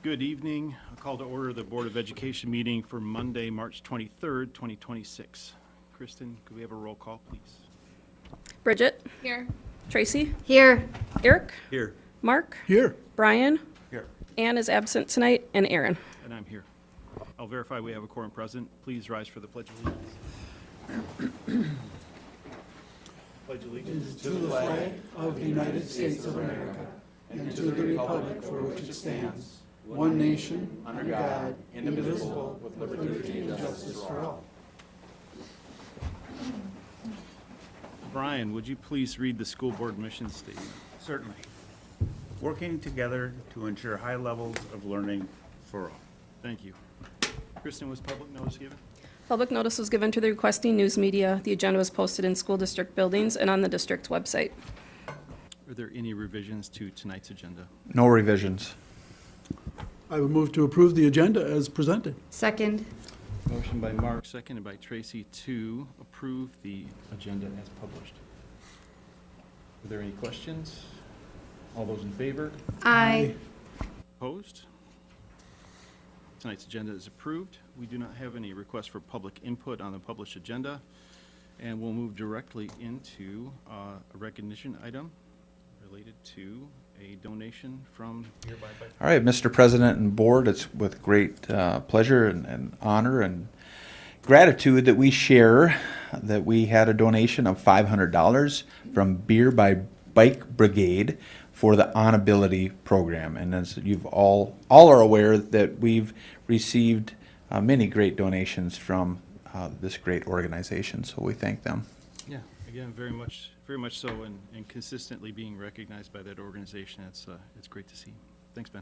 Good evening. I'll call to order the Board of Education meeting for Monday, March 23rd, 2026. Kristen, could we have a roll call, please? Bridget. Here. Tracy. Here. Eric. Here. Mark. Here. Brian. Here. Ann is absent tonight, and Aaron. And I'm here. I'll verify we have a quorum present. Please rise for the Pledge of Allegiance. Pledge allegiance To the flag of the United States of America and to the republic for which it stands, one nation, under God, indivisible, with liberty and justice for all. Brian, would you please read the school board mission statement? Certainly. Working together to ensure high levels of learning for all. Thank you. Kristen, was public notice given? Public notice was given to the requesting news media. The agenda was posted in school district buildings and on the district's website. Are there any revisions to tonight's agenda? No revisions. I would move to approve the agenda as presented. Second. Motion by Mark, seconded by Tracy to approve the agenda as published. Are there any questions? All those in favor? Aye. Opposed? Tonight's agenda is approved. We do not have any requests for public input on the published agenda, and we'll move directly into a recognition item related to a donation from Hereby by. All right, Mr. President and Board, it's with great pleasure and honor and gratitude that we share that we had a donation of $500 from Beer by Bike Brigade for the On Ability program. And as you've all are aware that we've received many great donations from this great organization, so we thank them. Yeah, again, very much so, and consistently being recognized by that organization. It's great to see. Thanks, Ben.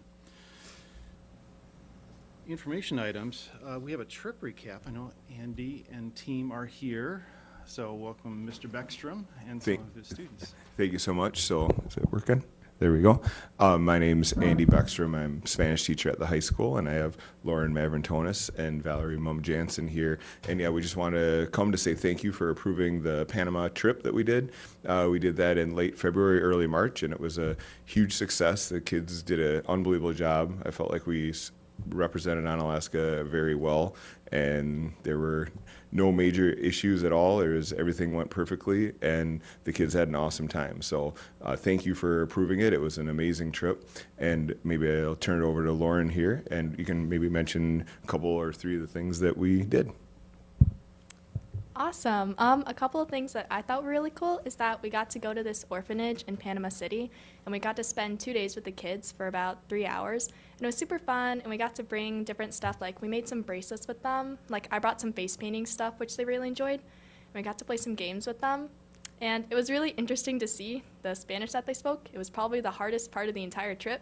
Information items. We have a trip recap. I know Andy and team are here, so welcome Mr. Beckstrom and some of his students. Thank you so much. So, is it working? There we go. My name's Andy Beckstrom. I'm a Spanish teacher at the high school, and I have Lauren Mavrentonis and Valerie Mum-Jansen here. And yeah, we just want to come to say thank you for approving the Panama trip that we did. We did that in late February, early March, and it was a huge success. The kids did an unbelievable job. I felt like we represented Onalaska very well, and there were no major issues at all. Everything went perfectly, and the kids had an awesome time. So thank you for approving it. It was an amazing trip, and maybe I'll turn it over to Lauren here, and you can maybe mention a couple or three of the things that we did. Awesome. A couple of things that I thought were really cool is that we got to go to this orphanage in Panama City, and we got to spend 2 days with the kids for about 3 hours. And it was super fun, and we got to bring different stuff. Like, we made some bracelets with them. Like, I brought some face painting stuff, which they really enjoyed. And we got to play some games with them. And it was really interesting to see the Spanish that they spoke. It was probably the hardest part of the entire trip,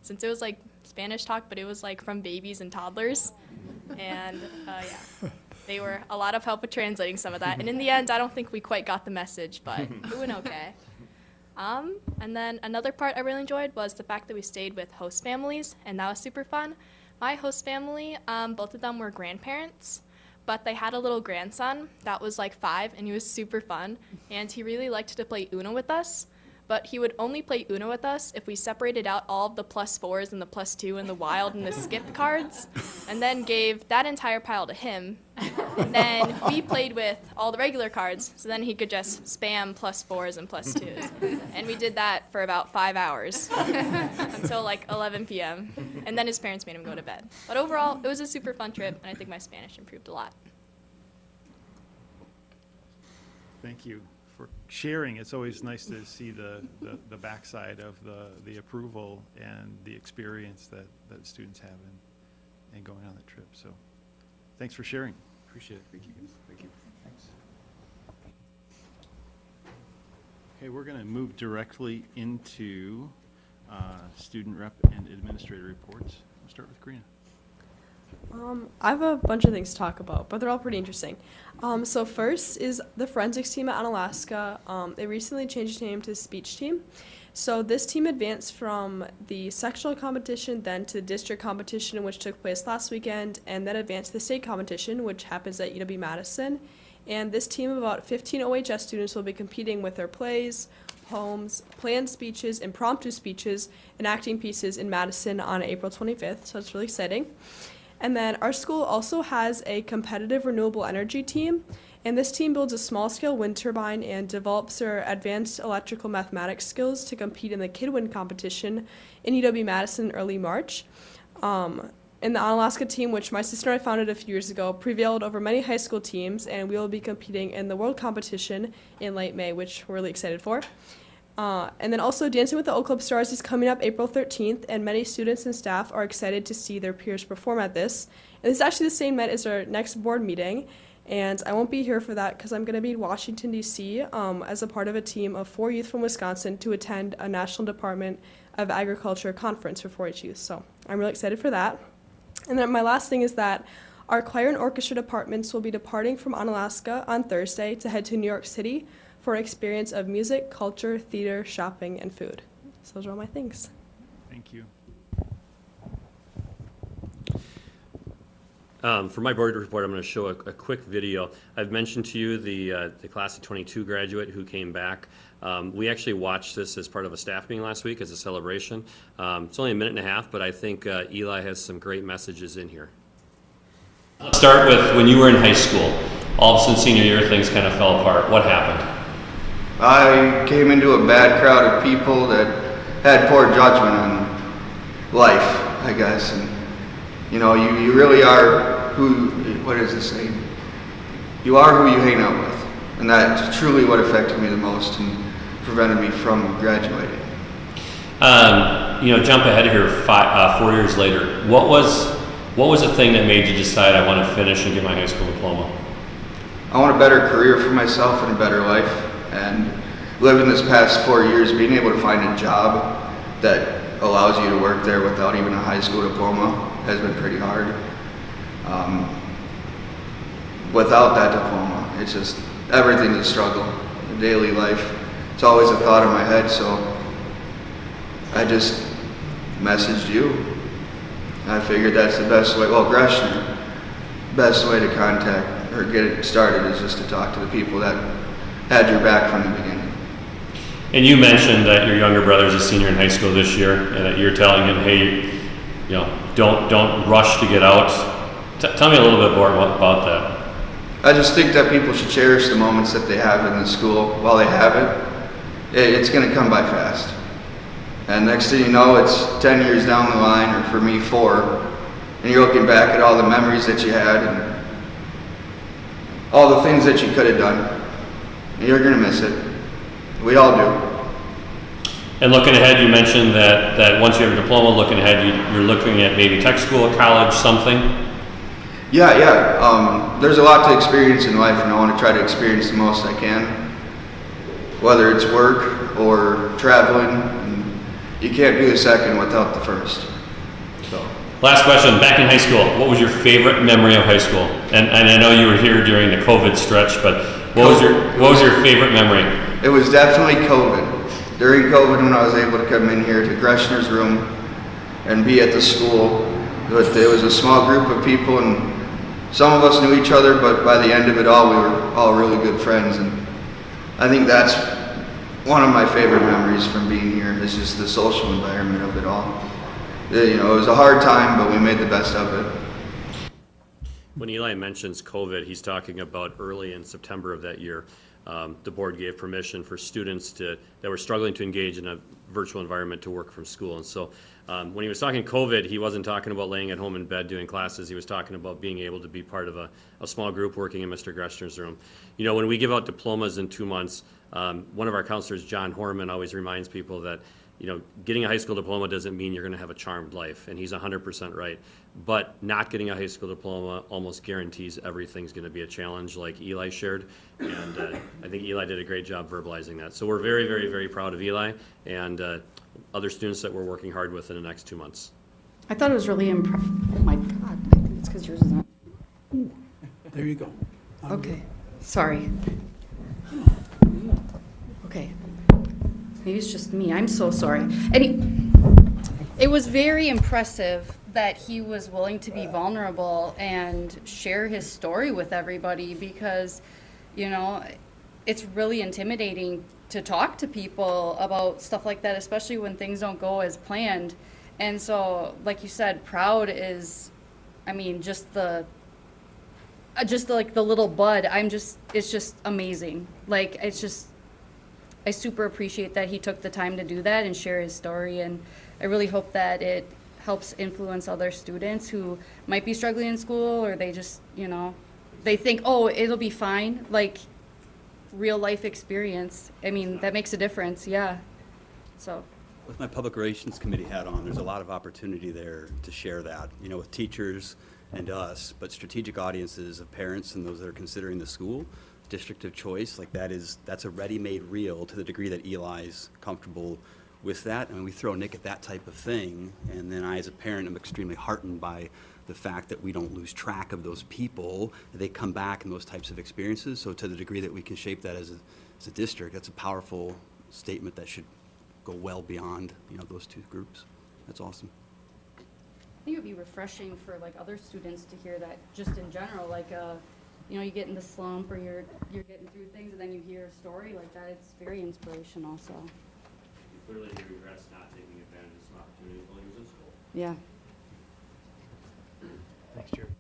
since it was like Spanish talk, but it was like from babies and toddlers. And yeah. They were a lot of help with translating some of that. And in the end, I don't think we quite got the message, but it went okay. And then another part I really enjoyed was the fact that we stayed with host families, and that was super fun. My host family, both of them were grandparents, but they had a little grandson that was like 5, and he was super fun. And he really liked to play Uno with us. But he would only play Uno with us if we separated out all of the +4s and the +2 and the wild and the skip cards, and then gave that entire pile to him. And then we played with all the regular cards, so then he could just spam +4s and +2s. And we did that for about 5 hours until like 11 p.m. And then his parents made him go to bed. But overall, it was a super fun trip, and I think my Spanish improved a lot. Thank you for sharing. It's always nice to see the backside of the approval and the experience that students have in going on the trip. So thanks for sharing. Appreciate it. Thank you, guys. Thank you. Thanks. Okay, we're going to move directly into student rep and administrator reports. We'll start with Karina. I have a bunch of things to talk about, but they're all pretty interesting. So first is the forensics team at Onalaska. They recently changed name to the speech team. So this team advanced from the sectional competition, then to the district competition, which took place last weekend, and then advanced to the state competition, which happens at UW-Madison. And this team of about 15 OHS students will be competing with their plays, poems, planned speeches, impromptu speeches, and acting pieces in Madison on April 25th, so it's really exciting. And then our school also has a competitive renewable energy team, and this team builds a small-scale wind turbine and develops their advanced electrical mathematics skills to compete in the Kidwind competition in UW-Madison in early March. And the Onalaska team, which my sister and I founded a few years ago, prevailed over many high school teams, and we will be competing in the world competition in late May, which we're really excited for. And then also Dancing with the Oak Club Stars is coming up April 13th, and many students and staff are excited to see their peers perform at this. And this is actually the same night as our next board meeting, and I won't be here for that because I'm going to be in Washington, D.C. As a part of a team of 4 youth from Wisconsin to attend a National Department of Agriculture conference for 4-H youth. So I'm really excited for that. And then my last thing is that our choir and orchestra departments will be departing from Onalaska on Thursday to head to New York City for an experience of music, culture, theater, shopping, and food. So those are all my things. Thank you. For my board report, I'm going to show a quick video. I've mentioned to you the class of 22 graduate who came back. We actually watched this as part of a staff meeting last week as a celebration. It's only a minute and a half, but I think Eli has some great messages in here. Let's start with when you were in high school. All of a sudden, senior year, things kind of fell apart. What happened? I came into a bad crowd of people that had poor judgment on life, I guess. And, you know, you really are who, what is the saying? You are who you hang out with. And that's truly what affected me the most and prevented me from graduating. You know, jump ahead here 4 years later. What was the thing that made you decide I want to finish and get my high school diploma? I want a better career for myself and a better life. And living this past 4 years, being able to find a job that allows you to work there without even a high school diploma has been pretty hard. Without that diploma, it's just, everything's a struggle in daily life. It's always a thought in my head, so I just messaged you. I figured that's the best way, well, Greshner, best way to contact or get it started is just to talk to the people that had your back from the beginning. And you mentioned that your younger brother's a senior in high school this year, and that you're telling him, hey, you know, don't rush to get out. Tell me a little bit more about that. I just think that people should cherish the moments that they have in the school while they have it. It's going to come by fast. And next thing you know, it's 10 years down the line, or for me, 4, and you're looking back at all the memories that you had and all the things that you could have done. And you're going to miss it. We all do. And looking ahead, you mentioned that once you have a diploma, looking ahead, you're looking at maybe tech school, college, something? Yeah. There's a lot to experience in life, and I want to try to experience the most I can. Whether it's work or traveling, and you can't do the second without the first. So. Last question, back in high school, what was your favorite memory of high school? And I know you were here during the COVID stretch, but what was your favorite memory? It was definitely COVID. During COVID, when I was able to come in here to Greshner's room and be at the school, it was a small group of people, and some of us knew each other, but by the end of it all, we were all really good friends. And I think that's one of my favorite memories from being here, is just the social environment of it all. You know, it was a hard time, but we made the best of it. When Eli mentions COVID, he's talking about early in September of that year. The board gave permission for students that were struggling to engage in a virtual environment to work from school. And so when he was talking COVID, he wasn't talking about laying at home in bed doing classes. He was talking about being able to be part of a small group working in Mr. Greshner's room. You know, when we give out diplomas in 2 months, one of our counselors, John Horman, always reminds people that, you know, getting a high school diploma doesn't mean you're going to have a charmed life, and he's 100% right. But not getting a high school diploma almost guarantees everything's going to be a challenge, like Eli shared, and I think Eli did a great job verbalizing that. So we're very, very, very proud of Eli and other students that we're working hard with in the next 2 months. I thought it was really impressive. Oh my God, I think it's because yours is not. There you go. Okay, sorry. Okay. Maybe it's just me. I'm so sorry. It was very impressive that he was willing to be vulnerable and share his story with everybody, because, you know, it's really intimidating to talk to people about stuff like that, especially when things don't go as planned. And so, like you said, proud is, I mean, just the like the little bud. It's just amazing. Like, it's just, I super appreciate that he took the time to do that and share his story. And I really hope that it helps influence other students who might be struggling in school, or they just, you know, they think, oh, it'll be fine. Like, real life experience. I mean, that makes a difference. Yeah. So. With my public relations committee hat on, there's a lot of opportunity there to share that, you know, with teachers and us, but strategic audiences of parents and those that are considering the school district of choice, like that's a ready-made reel to the degree that Eli's comfortable with that. I mean, we throw Nick at that type of thing, and then I, as a parent, am extremely heartened by the fact that we don't lose track of those people. They come back in those types of experiences. So to the degree that we can shape that as a district, that's a powerful statement that should go well beyond, you know, those two groups. That's awesome. I think it would be refreshing for like other students to hear that just in general, like, you know, you get in the slump or you're getting through things and then you hear a story like that. It's very inspirational, so. Clearly he regrets not taking advantage of some opportunities while he was in school. Yeah. Thanks, Jared.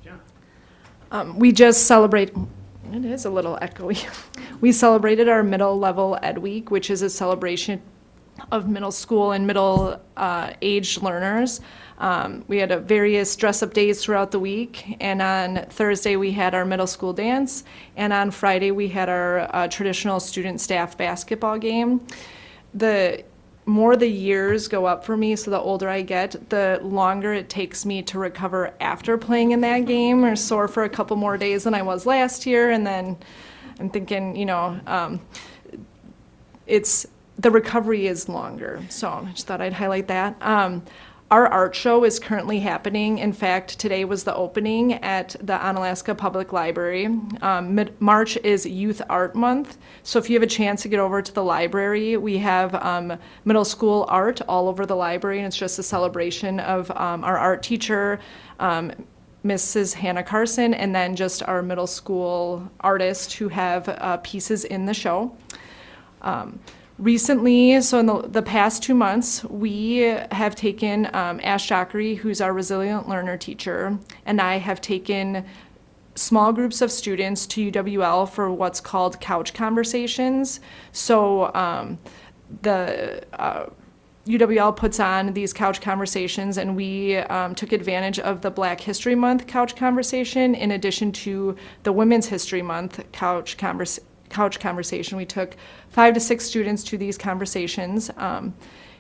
John? We just celebrate, it is a little echoey. We celebrated our middle level Ed Week, which is a celebration of middle school and middle aged learners. We had various dress-up days throughout the week, and on Thursday we had our middle school dance, and on Friday we had our traditional student-staff basketball game. The more the years go up for me, so the older I get, the longer it takes me to recover after playing in that game, or sore for a couple more days than I was last year, and then I'm thinking, you know, the recovery is longer, so I just thought I'd highlight that. Our art show is currently happening. In fact, today was the opening at the Onalaska Public Library. March is Youth Art Month, so if you have a chance to get over to the library, we have middle school art all over the library, and it's just a celebration of our art teacher, Mrs. Hannah Carson, and then just our middle school artists who have pieces in the show. Recently, so in the past 2 months, we have taken Ash Jackery, who's our resilient learner teacher, and I have taken small groups of students to UWL for what's called couch conversations. So the UWL puts on these couch conversations, and we took advantage of the Black History Month couch conversation in addition to the Women's History Month couch conversation. We took 5 to 6 students to these conversations.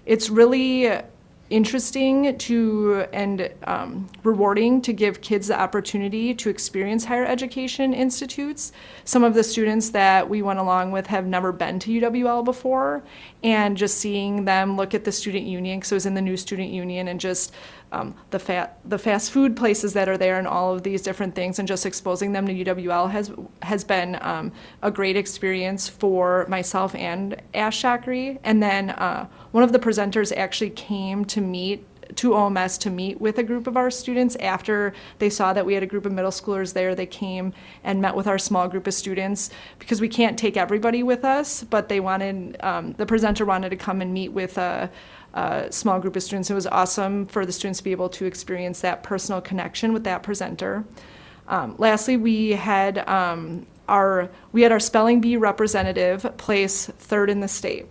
It's really interesting and rewarding to give kids the opportunity to experience higher education institutes. Some of the students that we went along with have never been to UWL before, and just seeing them look at the student union, because I was in the new student union, and just the fast food places that are there and all of these different things, and just exposing them to UWL has been a great experience for myself and Ash Jackery. And then one of the presenters actually came to OMS to meet with a group of our students after they saw that we had a group of middle schoolers there. They came and met with our small group of students because we can't take everybody with us, but they wanted, the presenter wanted to come and meet with a small group of students. It was awesome for the students to be able to experience that personal connection with that presenter. Lastly, we had our spelling bee representative place 3rd in the state.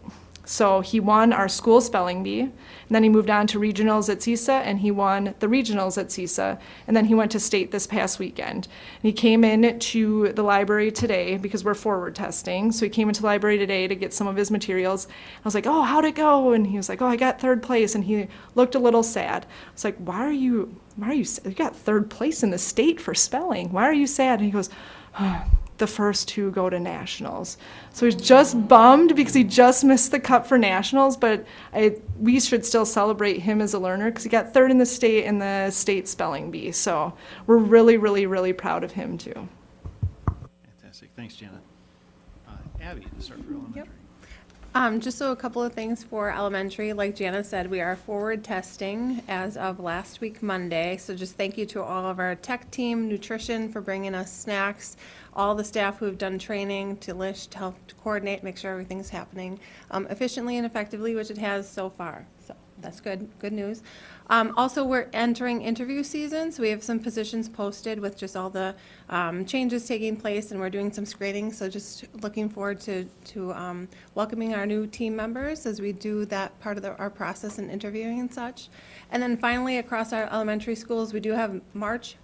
So he won our school spelling bee, and then he moved on to regionals at CISA, and he won the regionals at CISA, and then he went to state this past weekend. And he came in to the library today because we're forward testing. So he came into the library today to get some of his materials. I was like, oh, how'd it go? And he was like, oh, I got 3rd place, and he looked a little sad. I was like, you got 3rd place in the state for spelling. Why are you sad? And he goes, oh, the first 2 go to nationals. So he's just bummed because he just missed the cut for nationals, but we should still celebrate him as a learner because he got 3rd in the state spelling bee. So we're really, really, really proud of him too. Fantastic. Thanks, Janet. Abby, to start for elementary. Just so a couple of things for elementary, like Jana said, we are forward testing as of last week, Monday. So just thank you to all of our tech team, nutrition for bringing us snacks, all the staff who have done training to Lish to help to coordinate, make sure everything's happening efficiently and effectively, which it has so far. So that's good news. Also, we're entering interview season, so we have some positions posted with just all the changes taking place, and we're doing some screening. So just looking forward to welcoming our new team members as we do that part of our process and interviewing and such. And then finally, across our elementary schools, we do have March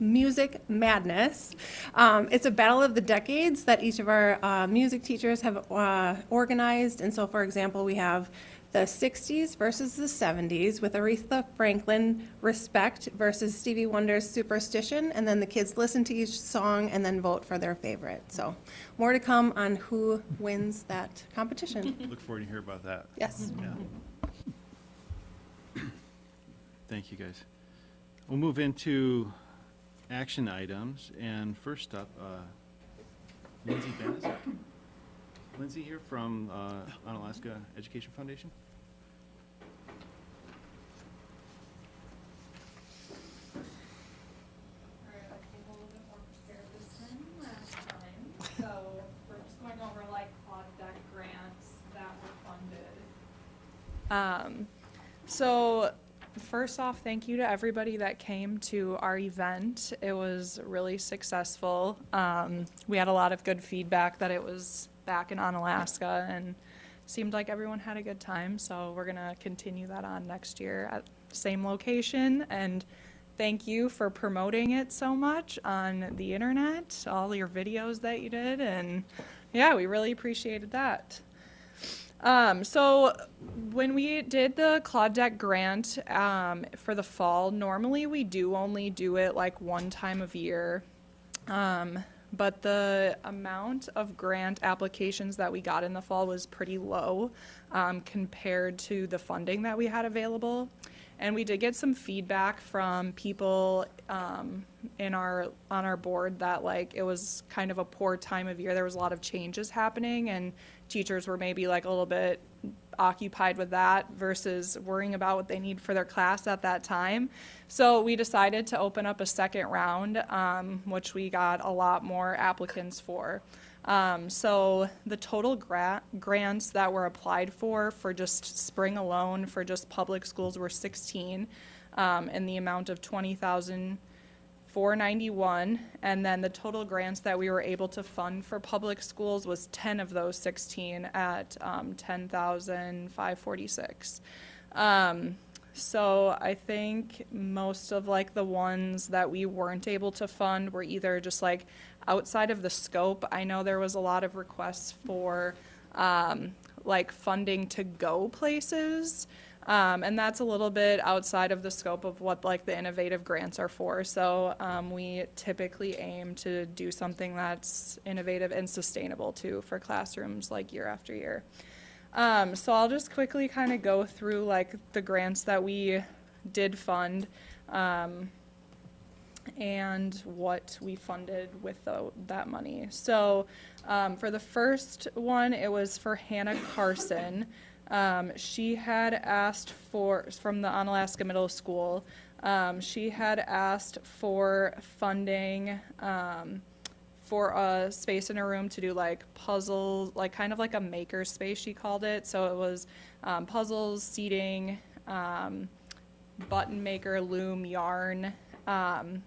Music Madness. It's a battle of the decades that each of our music teachers have organized. And so, for example, we have the 60s versus the 70s with Aretha Franklin, Respect versus Stevie Wonder's Superstition, and then the kids listen to each song and then vote for their favorite. So more to come on who wins that competition. Look forward to hear about that. Yes. Yeah. Thank you, guys. We'll move into action items, and first up, Lindsay Banaszak. Lindsay here from Onalaska Education Foundation. All right, I came a little bit more prepared this time than last time. So we're just going over like Claude Deck grants that were funded. So first off, thank you to everybody that came to our event. It was really successful. We had a lot of good feedback that it was back in Onalaska, and seemed like everyone had a good time. So we're gonna continue that on next year at the same location. And thank you for promoting it so much on the internet, all your videos that you did, and yeah, we really appreciated that. So when we did the Claude Deck grant for the fall, normally we do only do it like one time of year. But the amount of grant applications that we got in the fall was pretty low compared to the funding that we had available. And we did get some feedback from people on our board that like it was kind of a poor time of year. There was a lot of changes happening, and teachers were maybe like a little bit occupied with that versus worrying about what they need for their class at that time. So we decided to open up a second round, which we got a lot more applicants for. So the total grants that were applied for just spring alone for just public schools were 16, in the amount of $20,491, and then the total grants that we were able to fund for public schools was 10 of those 16 at $10,546. So I think most of like the ones that we weren't able to fund were either just like outside of the scope. I know there was a lot of requests for like funding to go places. And that's a little bit outside of the scope of what like the innovative grants are for. So we typically aim to do something that's innovative and sustainable too for classrooms like year after year. So I'll just quickly kind of go through like the grants that we did fund and what we funded with that money. So for the first one, it was for Hannah Carson. She had asked from the Onalaska Middle School, she had asked for funding for a space in her room to do like puzzles, like kind of like a maker space, she called it. So it was puzzles, seating, button maker, loom, yarn.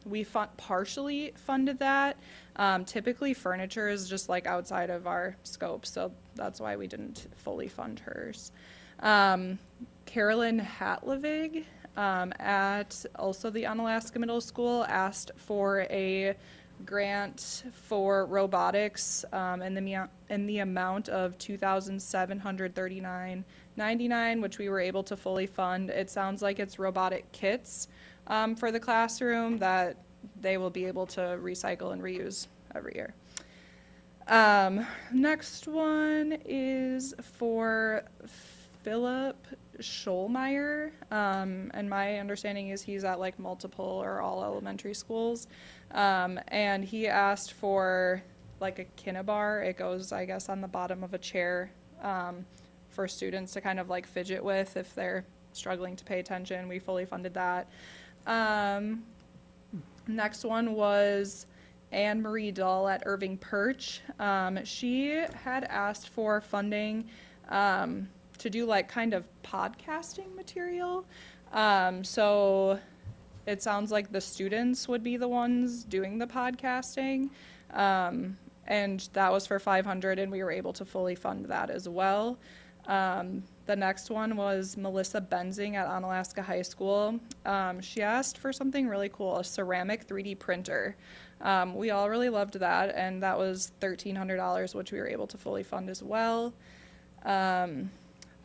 We partially funded that. Typically furniture is just like outside of our scope, so that's why we didn't fully fund hers. Carolyn Hatlevig at also the Onalaska Middle School asked for a grant for robotics in the amount of $2,739.99, which we were able to fully fund. It sounds like it's robotic kits for the classroom that they will be able to recycle and reuse every year. Next one is for Philip Scholmeyer, and my understanding is he's at like multiple or all elementary schools, and he asked for like a Kinnabar. It goes, I guess, on the bottom of a chair for students to kind of like fidget with if they're struggling to pay attention. We fully funded that. Next one was Anne Marie Dahl at Irving Perch. She had asked for funding to do like kind of podcasting material. So it sounds like the students would be the ones doing the podcasting. And that was for $500, and we were able to fully fund that as well. The next one was Melissa Benzing at Onalaska High School. She asked for something really cool, a ceramic 3D printer. We all really loved that, and that was $1,300, which we were able to fully fund as well.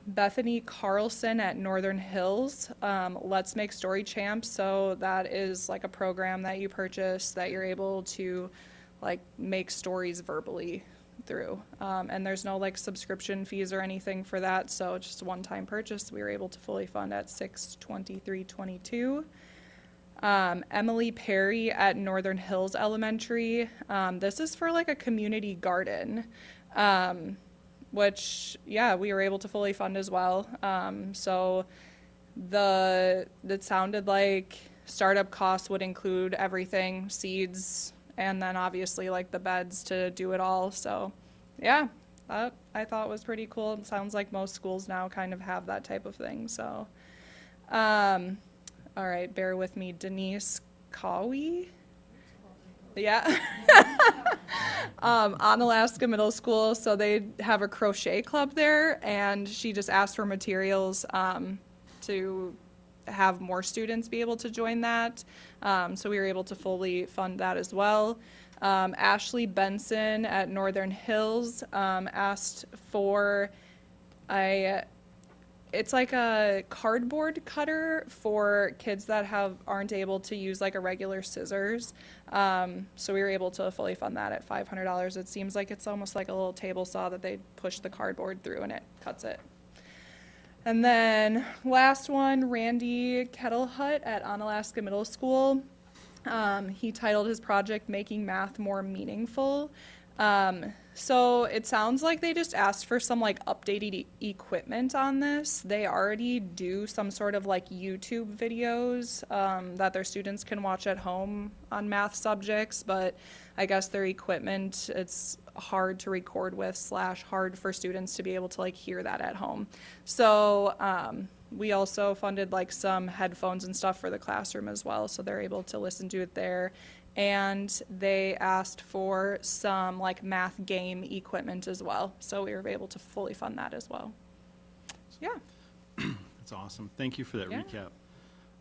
Bethany Carlson at Northern Hills, Let's Make Story Champs. So that is like a program that you purchase that you're able to like make stories verbally through. And there's no like subscription fees or anything for that. So it's just a one-time purchase. We were able to fully fund at $623.22. Emily Perry at Northern Hills Elementary. This is for like a community garden. Which, yeah, we were able to fully fund as well. So it sounded like startup costs would include everything, seeds, and then obviously like the beds to do it all. So yeah, that I thought was pretty cool. It sounds like most schools now kind of have that type of thing. So, all right, bear with me. Denise Cowie. Yeah. Onalaska Middle School, so they have a crochet club there, and she just asked for materials to have more students be able to join that. So we were able to fully fund that as well. Ashley Benson at Northern Hills asked for it's like a cardboard cutter for kids that aren't able to use like a regular scissors. So we were able to fully fund that at $500. It seems like it's almost like a little table saw that they push the cardboard through and it cuts it. And then last one, Randy Kettlehut at Onalaska Middle School. He titled his project Making Math More Meaningful. So it sounds like they just asked for some like updated equipment on this. They already do some sort of like YouTube videos that their students can watch at home on math subjects, but I guess their equipment, it's hard to record with / hard for students to be able to like hear that at home. So we also funded like some headphones and stuff for the classroom as well, so they're able to listen to it there. And they asked for some like math game equipment as well. So we were able to fully fund that as well. Yeah. That's awesome. Thank you for that Yeah.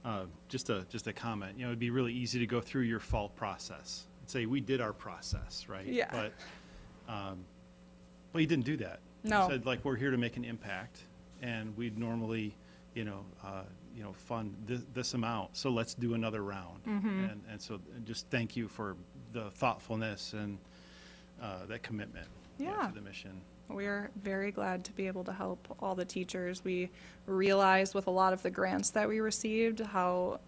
recap. Just a comment. You know, it'd be really easy to go through your fall process and say we did our process, right? Yeah. But you didn't do that. No. You said like we're here to make an impact, and we'd normally, fund this amount. So let's do another round. Mm-hmm. And so just thank you for the thoughtfulness and that commitment Yeah. to the mission. We're very glad to be able to help all the teachers. We realized with a lot of the grants that we received how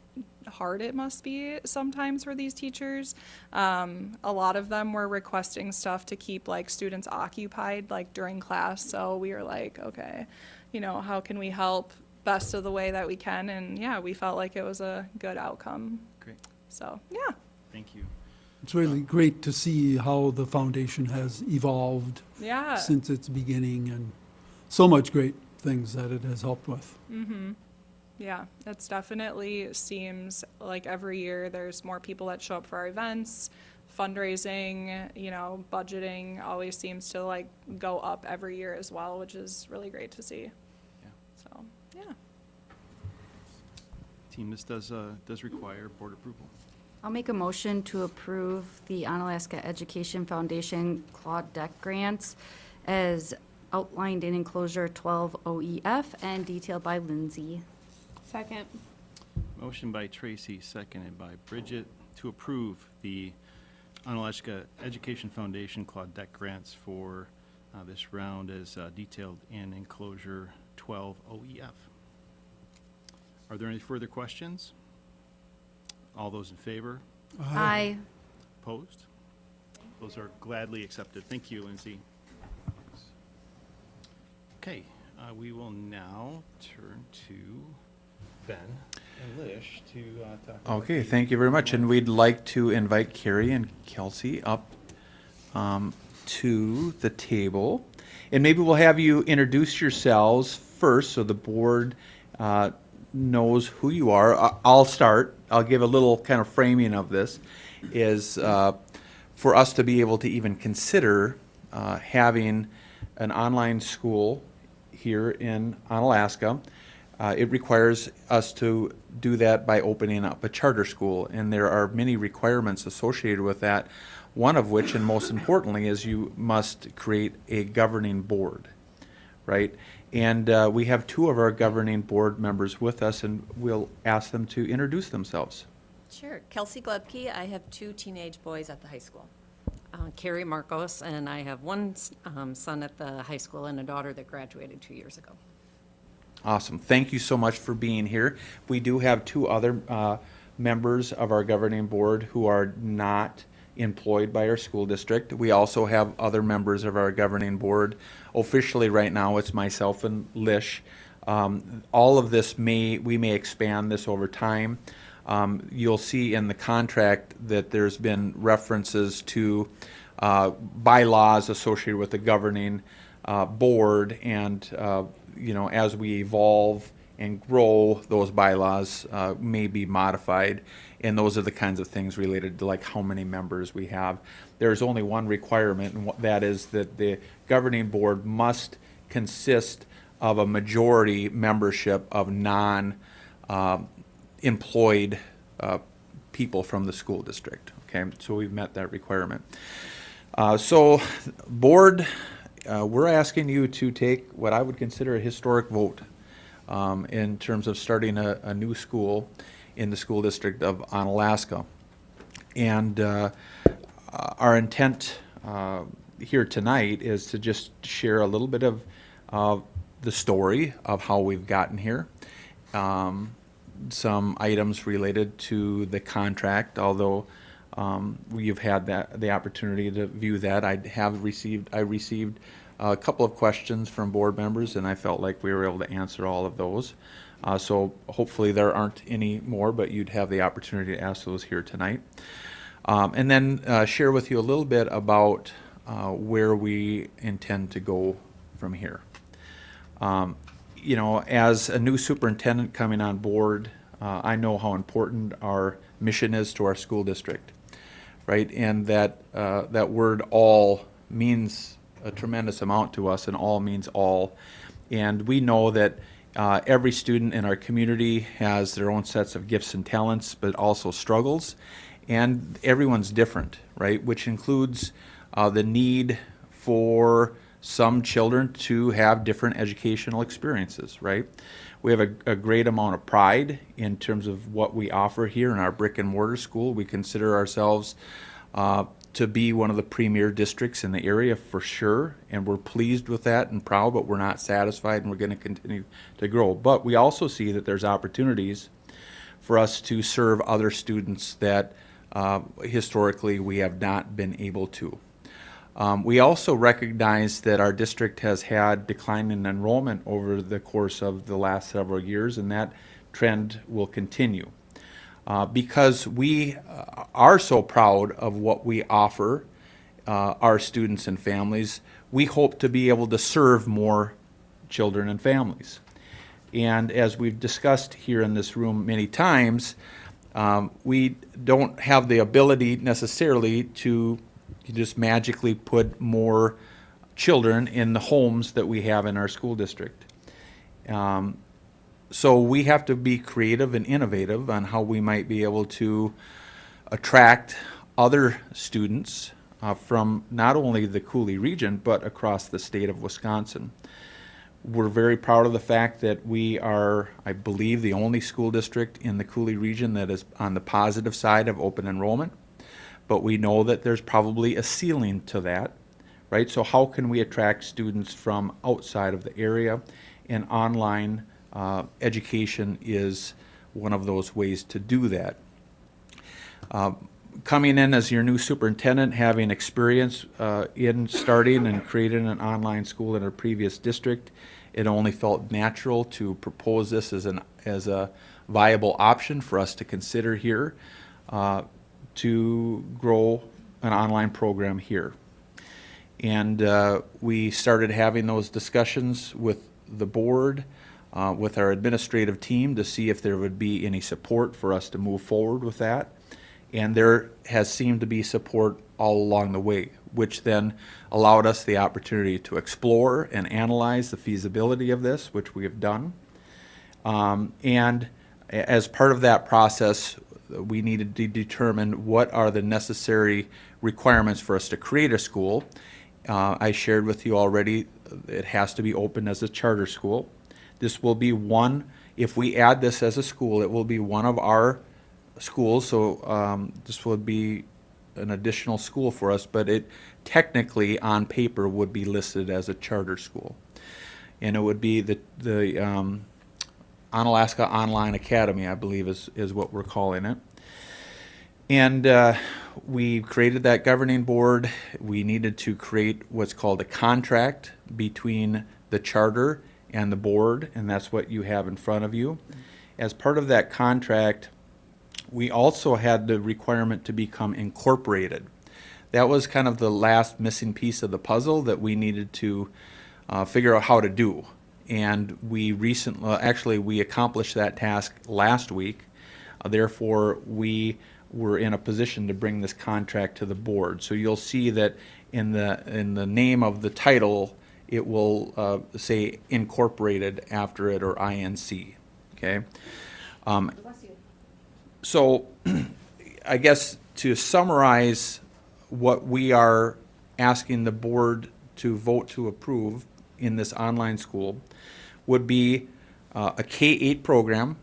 hard it must be sometimes for these teachers. A lot of them were requesting stuff to keep like students occupied like during class. So we were like, okay, how can we help best of the way that we can? And yeah, we felt like it was a good outcome. Great. So yeah. Thank you. It's really great to see how the foundation has evolved Yeah. since its beginning, and so much great things that it has helped with. Mm-hmm. Yeah, it's definitely seems like every year there's more people that show up for our events. Fundraising, budgeting always seems to like go up every year as well, which is really great to see. Yeah. So, yeah. Team, this does require board approval. I'll make a motion to approve the Onalaska Education Foundation Claude Deck grants as outlined in enclosure 12 OEF and detailed by Lindsay. Second. Motion by Tracy, seconded by Bridget, to approve the Onalaska Education Foundation Claude Deck grants for this round as detailed in enclosure 12 OEF. Are there any further questions? All those in favor? Aye. Opposed? Those are gladly accepted. Thank you, Lindsay. Okay, we will now turn to Ben and Lish to talk about. Okay, the- thank you very much. And we'd like to invite Carrie and Kelsey up to the table. And maybe we'll have you introduce yourselves first so the board knows who you are. I'll start. I'll give a little kind of framing of this, is for us to be able to even consider having an online school here in Onalaska. It requires us to do that by opening up a charter school, and there are many requirements associated with that, one of which, and most importantly, is you must create a governing board, right? And we have two of our governing board members with us, and we'll ask them to introduce themselves. Sure. Kelsey Glebke. I have 2 teenage boys at the high school. Carrie Marcos, and I have one son at the high school and a daughter that graduated 2 years ago. Awesome. Thank you so much for being here. We do have 2 other members of our governing board who are not employed by our school district. We also have other members of our governing board. Officially right now, it's myself and Lish. All of this we may expand this over time. You'll see in the contract that there's been references to bylaws associated with the governing board, and as we evolve and grow, those bylaws may be modified, and those are the kinds of things related to like how many members we have. There's only one requirement, and that is that the governing board must consist of a majority membership of non-employed people from the school district. Okay, so we've met that requirement. So, board, we're asking you to take what I would consider a historic vote in terms of starting a new school in the school district of Onalaska. And our intent here tonight is to just share a little bit of the story of how we've gotten here. Some items related to the contract, although you've had the opportunity to view that. I received a couple of questions from board members, and I felt like we were able to answer all of those. So hopefully there aren't any more, but you'd have the opportunity to ask those here tonight. And then share with you a little bit about where we intend to go from here. As a new superintendent coming on board, I know how important our mission is to our school district, right? And that word "all" means a tremendous amount to us, and all means all. And we know that every student in our community has their own sets of gifts and talents, but also struggles. And everyone's different, right? Which includes the need for some children to have different educational experiences, right? We have a great amount of pride in terms of what we offer here in our brick and mortar school. We consider ourselves to be one of the premier districts in the area for sure, and we're pleased with that and proud, but we're not satisfied, and we're going to continue to grow. But we also see that there's opportunities for us to serve other students that historically we have not been able to. We also recognize that our district has had decline in enrollment over the course of the last several years, and that trend will continue. Because we are so proud of what we offer our students and families, we hope to be able to serve more children and families. And as we've discussed here in this room many times, we don't have the ability necessarily to just magically put more children in the homes that we have in our school district. So we have to be creative and innovative on how we might be able to attract other students from not only the Cooley region, but across the state of Wisconsin. We're very proud of the fact that we are, I believe, the only school district in the Cooley region that is on the positive side of open enrollment. But we know that there's probably a ceiling to that, right? So how can we attract students from outside of the area? And online education is one of those ways to do that. Coming in as your new superintendent, having experience in starting and creating an online school in a previous district, it only felt natural to propose this as a viable option for us to consider here to grow an online program here. And we started having those discussions with the board, with our administrative team, to see if there would be any support for us to move forward with that. And there has seemed to be support all along the way, which then allowed us the opportunity to explore and analyze the feasibility of this, which we have done. And as part of that process, we needed to determine what are the necessary requirements for us to create a school. I shared with you already, it has to be open as a charter school. This will be one, if we add this as a school, it will be one of our schools, so this would be an additional school for us, but it technically on paper would be listed as a charter school. And it would be the Onalaska Online Academy, I believe is what we're calling it. And we created that governing board. We needed to create what's called a contract between the charter and the board, and that's what you have in front of you. As part of that contract, we also had the requirement to become incorporated. That was kind of the last missing piece of the puzzle that we needed to figure out how to do. And we we accomplished that task last week. Therefore, we were in a position to bring this contract to the board. So you'll see that in the name of the title, it will say incorporated after it, or INC. Okay. So I guess to summarize what we are asking the board to vote to approve in this online school would be a K-8 program,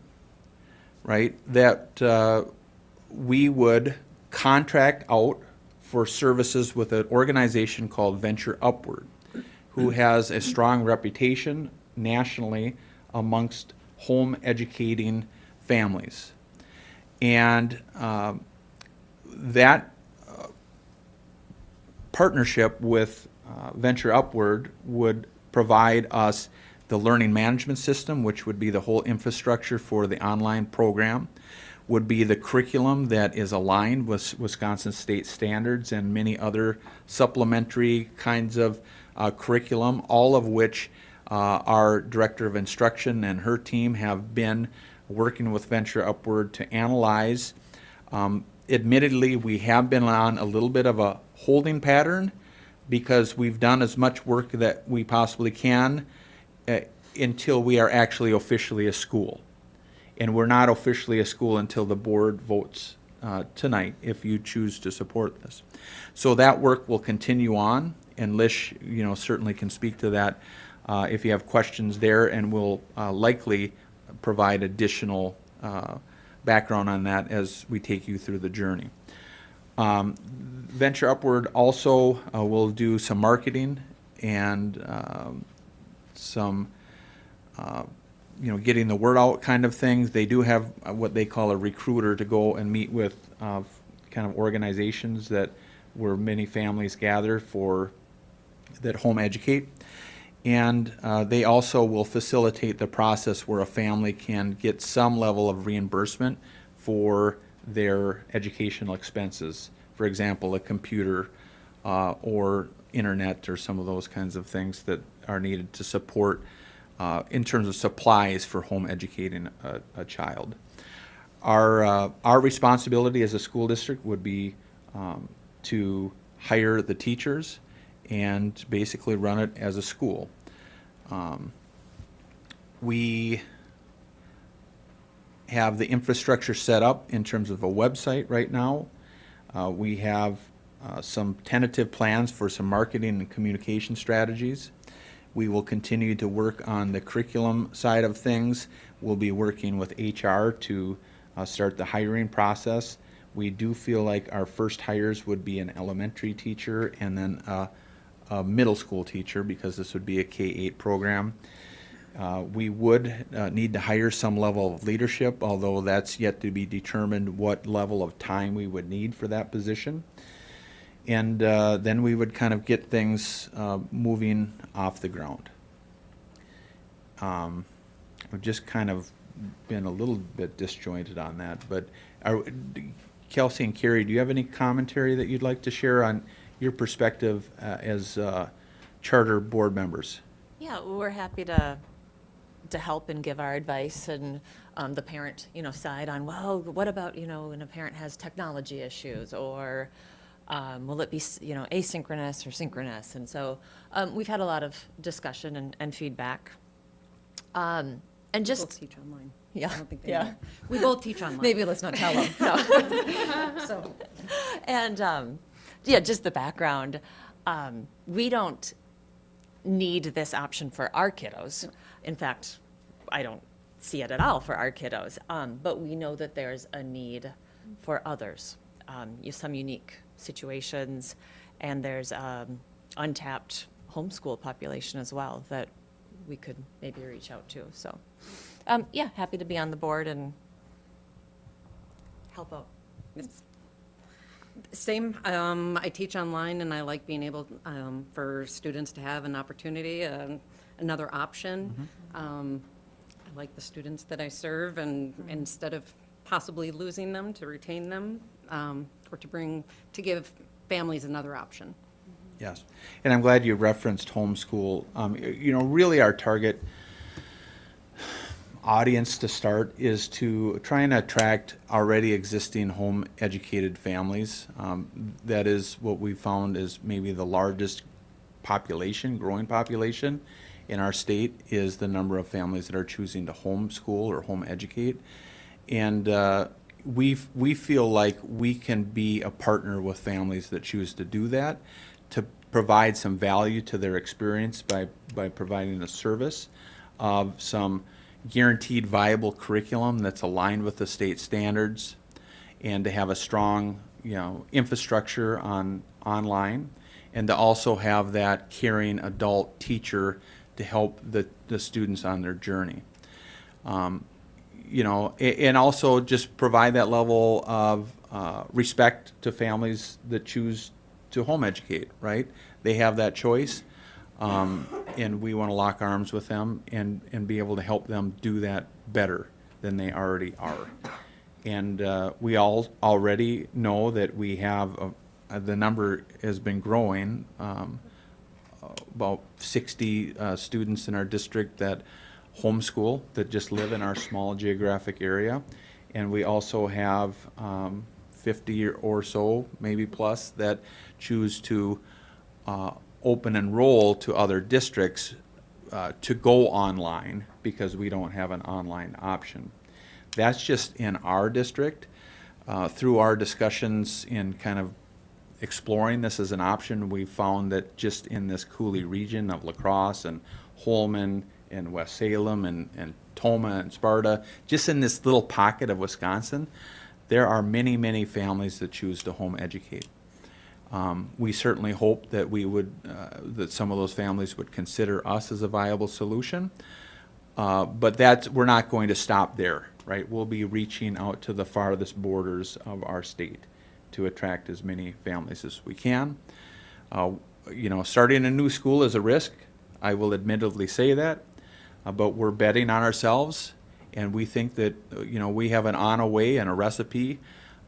right, that we would contract out for services with an organization called Venture Upward, who has a strong reputation nationally amongst home educating families. And that partnership with Venture Upward would provide us the learning management system, which would be the whole infrastructure for the online program, would be the curriculum that is aligned with Wisconsin state standards and many other supplementary kinds of curriculum, all of which our director of instruction and her team have been working with Venture Upward to analyze. Admittedly, we have been on a little bit of a holding pattern because we've done as much work that we possibly can until we are actually officially a school. And we're not officially a school until the board votes tonight, if you choose to support this. So that work will continue on, and Lish, certainly can speak to that if you have questions there, and will likely provide additional background on that as we take you through the journey. Venture Upward also will do some marketing and some getting the word out kind of things. They do have what they call a recruiter to go and meet with kind of organizations where many families gather that home educate. And they also will facilitate the process where a family can get some level of reimbursement for their educational expenses. For example, a computer or internet or some of those kinds of things that are needed to support in terms of supplies for home educating a child. Our responsibility as a school district would be to hire the teachers and basically run it as a school. We have the infrastructure set up in terms of a website right now. We have some tentative plans for some marketing and communication strategies. We will continue to work on the curriculum side of things. We'll be working with HR to start the hiring process. We do feel like our first hires would be an elementary teacher and then a middle school teacher, because this would be a K-8 program. We would need to hire some level of leadership, although that's yet to be determined what level of time we would need for that position. And then we would kind of get things moving off the ground. I've just kind of been a little bit disjointed on that, but Kelsey and Carrie, do you have any commentary that you'd like to share on your perspective as charter board members? Yeah, we're happy to help and give our advice and the parent, side on, well, what about, when a parent has technology issues, or will it be, asynchronous or synchronous? And so we've had a lot of discussion and feedback. And just both teach online. Yeah, I don't think they yeah. know. We both teach online. Maybe let's not tell them. No. So, and yeah, just the background. We don't need this option for our kiddos. In fact, I don't see it at all for our kiddos. But we know that there's a need for others. Some unique situations, and there's untapped homeschool population as well that we could maybe reach out to. So, yeah, happy to be on the board and help out. Same, I teach online, and I like being able for students to have an opportunity, another option. I like the students that I serve, and instead of possibly losing them, to retain them, or to give families another option. Yes, and I'm glad you referenced homeschool. Really our target audience to start is to try and attract already existing home educated families. That is what we found is maybe the largest growing population in our state, is the number of families that are choosing to homeschool or home educate. And we feel like we can be a partner with families that choose to do that, to provide some value to their experience by providing a service of some guaranteed viable curriculum that's aligned with the state standards, and to have a strong infrastructure online, and to also have that caring adult teacher to help the students on their journey. And also just provide that level of respect to families that choose to home educate, right? They have that choice, and we want to lock arms with them and be able to help them do that better than they already are. And we all already know that we have, the number has been growing, about 60 students in our district that homeschool, that just live in our small geographic area. And we also have 50 or so, maybe plus, that choose to open enroll to other districts to go online because we don't have an online option. That's just in our district. Through our discussions in kind of exploring this as an option, we found that just in this Cooley region of La Crosse and Holman and West Salem and Toma and Sparta, just in this little pocket of Wisconsin, there are many, many families that choose to home educate. We certainly hope that that some of those families would consider us as a viable solution, but we're not going to stop there, right? We'll be reaching out to the farthest borders of our state to attract as many families as we can. Starting a new school is a risk. I will admittedly say that, but we're betting on ourselves, and we think that we have an on a way and a recipe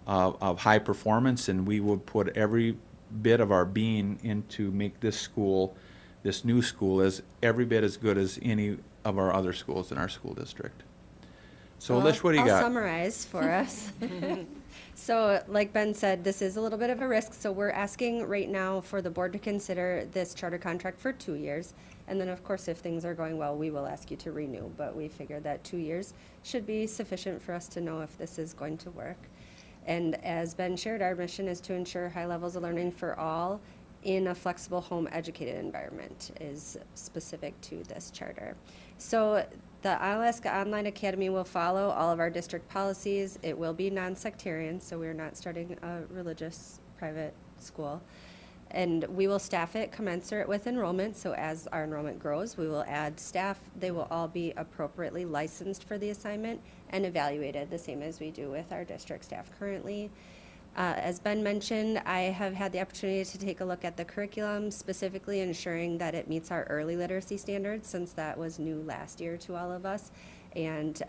of high performance, and we will put every bit of our being into make this new school, as every bit as good as any of our other schools in our school district. So, Lish, what do you got? I'll summarize for us. So, like Ben said, this is a little bit of a risk, so we're asking right now for the board to consider this charter contract for 2 years. And then, of course, if things are going well, we will ask you to renew. But we figured that 2 years should be sufficient for us to know if this is going to work. And as Ben shared, our mission is to ensure high levels of learning for all in a flexible home educated environment is specific to this charter. So the Alaska Online Academy will follow all of our district policies. It will be non-sectarian, so we're not starting a religious private school. And we will staff it commensurate with enrollment. So as our enrollment grows, we will add staff. They will all be appropriately licensed for the assignment and evaluated the same as we do with our district staff currently. As Ben mentioned, I have had the opportunity to take a look at the curriculum, specifically ensuring that it meets our early literacy standards, since that was new last year to all of us. And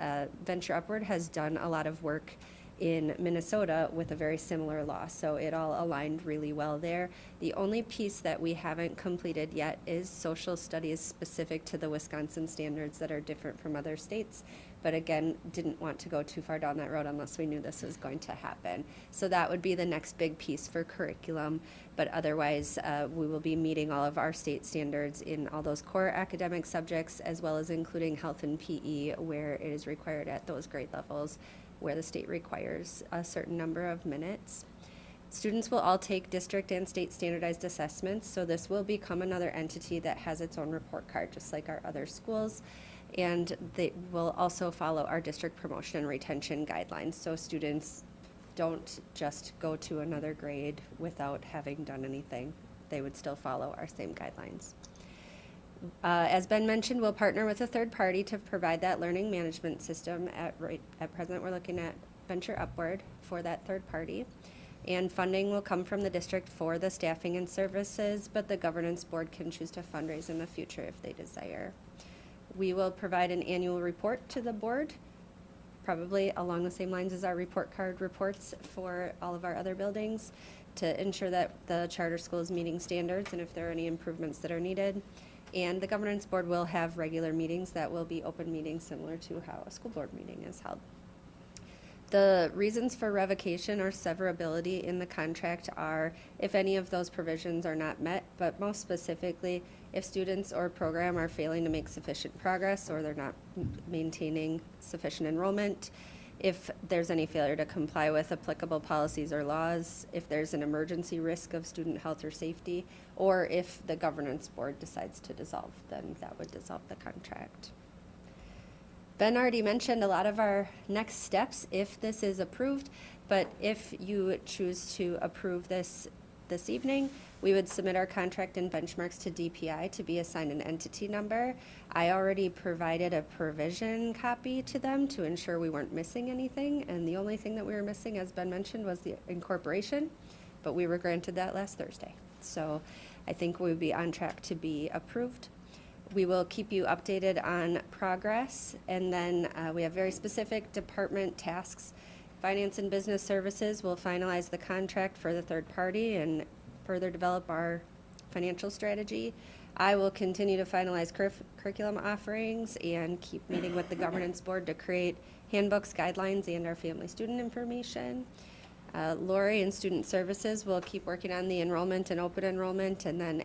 Venture Upward has done a lot of work in Minnesota with a very similar law, so it all aligned really well there. The only piece that we haven't completed yet is social studies specific to the Wisconsin standards that are different from other states. But again, didn't want to go too far down that road unless we knew this was going to happen. So that would be the next big piece for curriculum. But otherwise, we will be meeting all of our state standards in all those core academic subjects, as well as including health and PE where it is required at those grade levels, where the state requires a certain number of minutes. Students will all take district and state standardized assessments, so this will become another entity that has its own report card, just like our other schools. And they will also follow our district promotion and retention guidelines, so students don't just go to another grade without having done anything. They would still follow our same guidelines. As Ben mentioned, we'll partner with a third party to provide that learning management system. At present, we're looking at Venture Upward for that third party. And funding will come from the district for the staffing and services, but the governance board can choose to fundraise in the future if they desire. We will provide an annual report to the board, probably along the same lines as our report card reports for all of our other buildings, to ensure that the charter school is meeting standards and if there are any improvements that are needed. And the governance board will have regular meetings that will be open meetings, similar to how a school board meeting is held. The reasons for revocation or severability in the contract are if any of those provisions are not met, but most specifically, if students or program are failing to make sufficient progress or they're not maintaining sufficient enrollment, if there's any failure to comply with applicable policies or laws, if there's an emergency risk of student health or safety, or if the governance board decides to dissolve, then that would dissolve the contract. Ben already mentioned a lot of our next steps if this is approved, but if you choose to approve this evening, we would submit our contract and benchmarks to DPI to be assigned an entity number. I already provided a provision copy to them to ensure we weren't missing anything, and the only thing that we were missing, as Ben mentioned, was the incorporation, but we were granted that last Thursday. So I think we would be on track to be approved. We will keep you updated on progress, and then we have very specific department tasks. Finance and Business Services will finalize the contract for the third party and further develop our financial strategy. I will continue to finalize curriculum offerings and keep meeting with the governance board to create handbooks, guidelines, and our family student information. Lori in Student Services will keep working on the enrollment and open enrollment, and then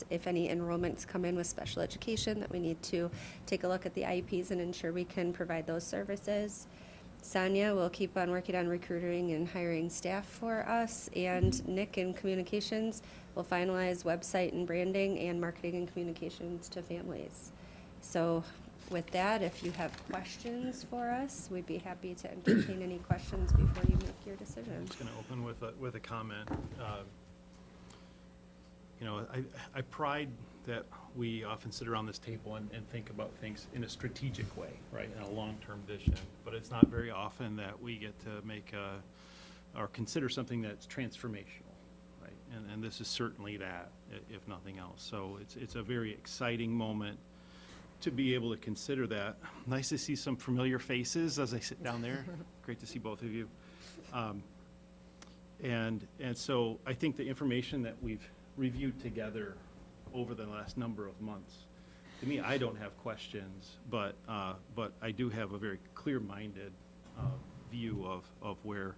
if any enrollments come in with special education that we need to take a look at the IEPs and ensure we can provide those services. Sonia will keep on working on recruiting and hiring staff for us, and Nick in Communications will finalize website and branding and marketing and communications to families. So with that, if you have questions for us, we'd be happy to entertain any questions before you make your decision. I'm just going to open with a comment. I pride that we often sit around this table and think about things in a strategic way, right, in a long-term vision. But it's not very often that we get to make or consider something that's transformational, right? And this is certainly that, if nothing else. So it's a very exciting moment to be able to consider that. Nice to see some familiar faces as I sit down there. Great to see both of you. And so I think the information that we've reviewed together over the last number of months, to me, I don't have questions, but I do have a very clear-minded view of where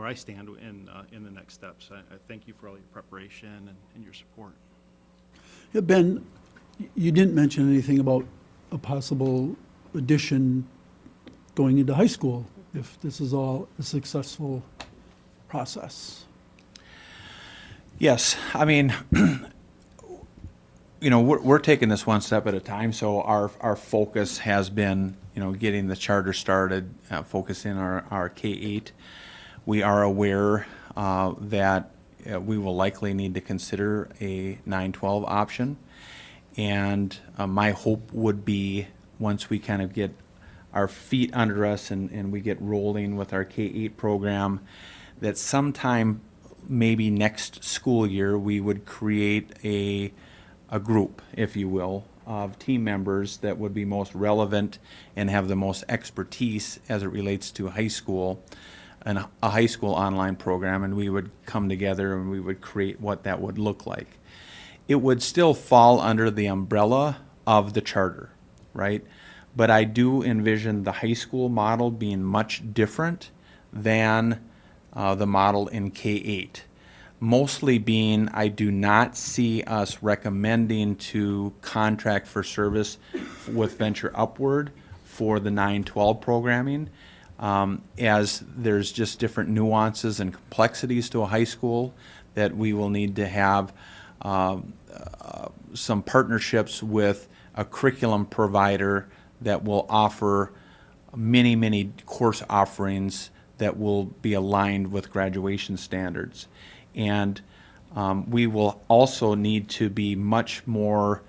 I stand in the next steps. I thank you for all your preparation and your support. Yeah, Ben, you didn't mention anything about a possible addition going into high school if this is all a successful process. Yes, I mean, we're taking this one step at a time, so our focus has been, getting the charter started, focusing on our K-8. We are aware that we will likely need to consider a 9-12 option, and my hope would be once we kind of get our feet under us and we get rolling with our K-8 program, that sometime maybe next school year, we would create a group, if you will, of team members that would be most relevant and have the most expertise as it relates to high school and a high school online program, and we would come together and we would create what that would look like. It would still fall under the umbrella of the charter, right? But I do envision the high school model being much different than the model in K-8. Mostly being, I do not see us recommending to contract for service with Venture Upward for the 9-12 programming, as there's just different nuances and complexities to a high school that we will need to have some partnerships with a curriculum provider that will offer many, many course offerings that will be aligned with graduation standards. And we will also need to be much more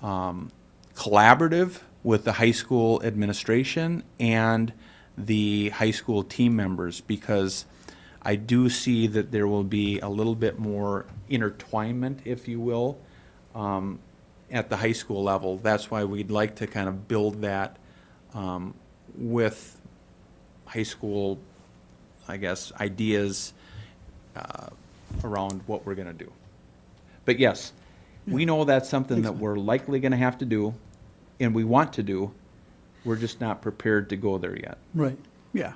collaborative with the high school administration and the high school team members, because I do see that there will be a little bit more intertwinement, if you will, at the high school level. That's why we'd like to kind of build that with high school, I guess, ideas around what we're going to do. But yes, we know that's something that we're likely going to have to do, and we want to do. We're just not prepared to go there yet. Right, yeah.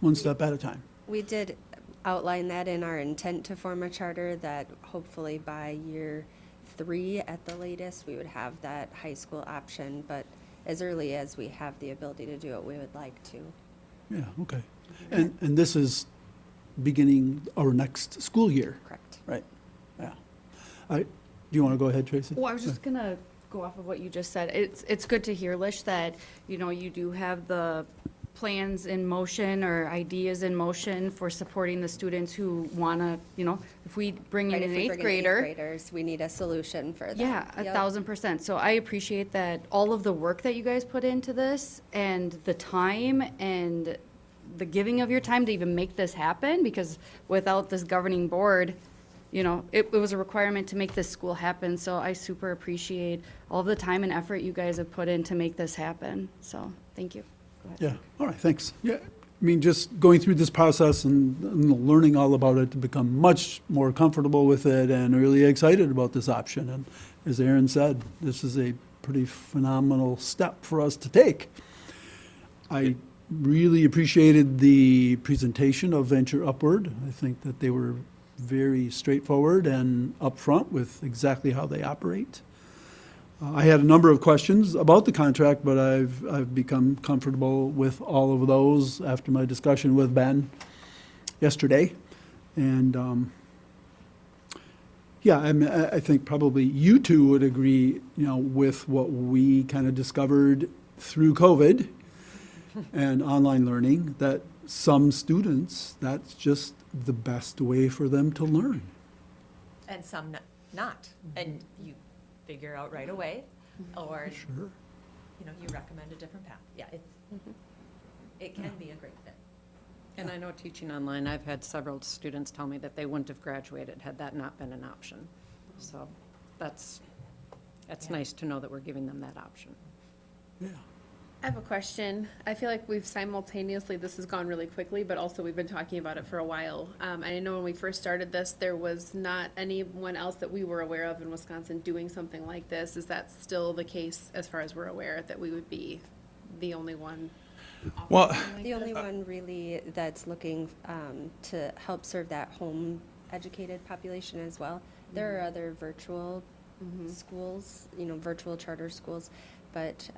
One step at a time. We did outline that in our intent to form a charter, that hopefully by year 3 at the latest, we would have that high school option, but as early as we have the ability to do it, we would like to. Yeah, okay. And this is beginning our next school year? Correct. Right, yeah. Do you want to go ahead, Tracy? Well, I was just gonna go off of what you just said. It's good to hear, Lish, that, you know, you do have the plans in motion or ideas in motion for supporting the students who wanna, you know, if we bring in Right, an if we eighth bring in grader. graders, we need a solution for that. Yeah, Yep. 1,000%. So I appreciate that, all of the work that you guys put into this and the time and the giving of your time to even make this happen, because without this governing board, you know, it was a requirement to make this school happen. So I super appreciate all the time and effort you guys have put in to make this happen. So, thank you. Go ahead. Yeah, all right, thanks. Yeah, I mean, just going through this process and learning all about it to become much more comfortable with it and really excited about this option. And as Aaron said, this is a pretty phenomenal step for us to take. I really appreciated the presentation of Venture Upward. I think that they were very straightforward and upfront with exactly how they operate. I had a number of questions about the contract, but I've become comfortable with all of those after my discussion with Ben yesterday. And yeah, I think probably you two would agree, you know, with what we kind of discovered through COVID and online learning, that some students, that's just the best way for them to learn. And some not. And you figure out right away, or, Sure. you know, you recommend a different path. Yeah, it can be a great fit. And I know teaching online, I've had several students tell me that they wouldn't have graduated had that not been an option. So that's nice to know that we're giving them that option. Yeah. I have a question. I feel like we've simultaneously, this has gone really quickly, but also we've been talking about it for a while. I know when we first started this, there was not anyone else that we were aware of in Wisconsin doing something like this. Is that still the case as far as we're aware, that we would be the only one? Well, The only one really that's looking to help serve that home-educated population as well. There are other virtual schools, you know, virtual charter schools, but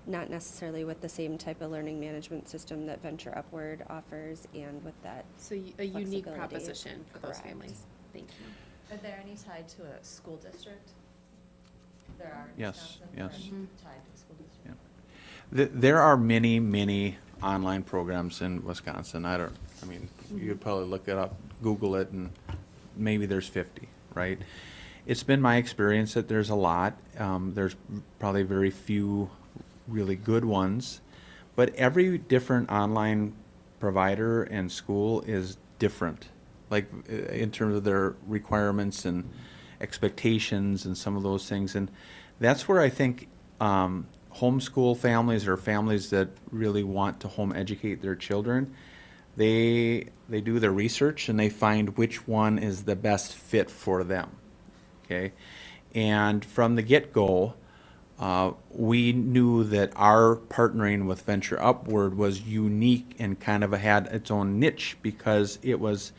not necessarily with the same type of learning management system that Venture Upward offers and with that. So a unique flexibility. proposition for those Correct. families. Thank you. Are there any tied to a school district? There are in Yes, Wisconsin, yes. that are tied to a school district. There are many, many online programs in Wisconsin. You could probably look it up, Google it, and maybe there's 50, right? It's been my experience that there's a lot. There's probably very few really good ones, but every different online provider and school is different, like in terms of their requirements and expectations and some of those things. And that's where I think homeschool families or families that really want to home educate their children, they do their research and they find which one is the best fit for them. Okay, and from the get-go, we knew that our partnering with Venture Upward was unique and kind of had its own niche because it was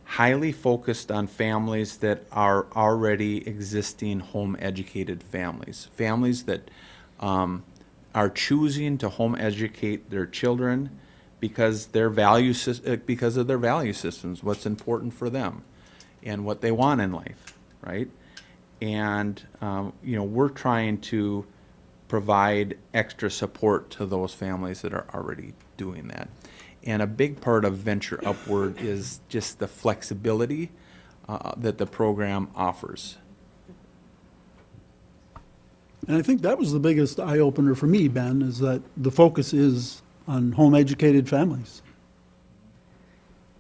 highly focused on families that are already existing home educated families. Families that are choosing to home educate their children because of their value systems, what's important for them and what they want in life, right? And we're trying to provide extra support to those families that are already doing that. And a big part of Venture Upward is just the flexibility that the program offers. And I think that was the biggest eye-opener for me, Ben, is that the focus is on home-educated families.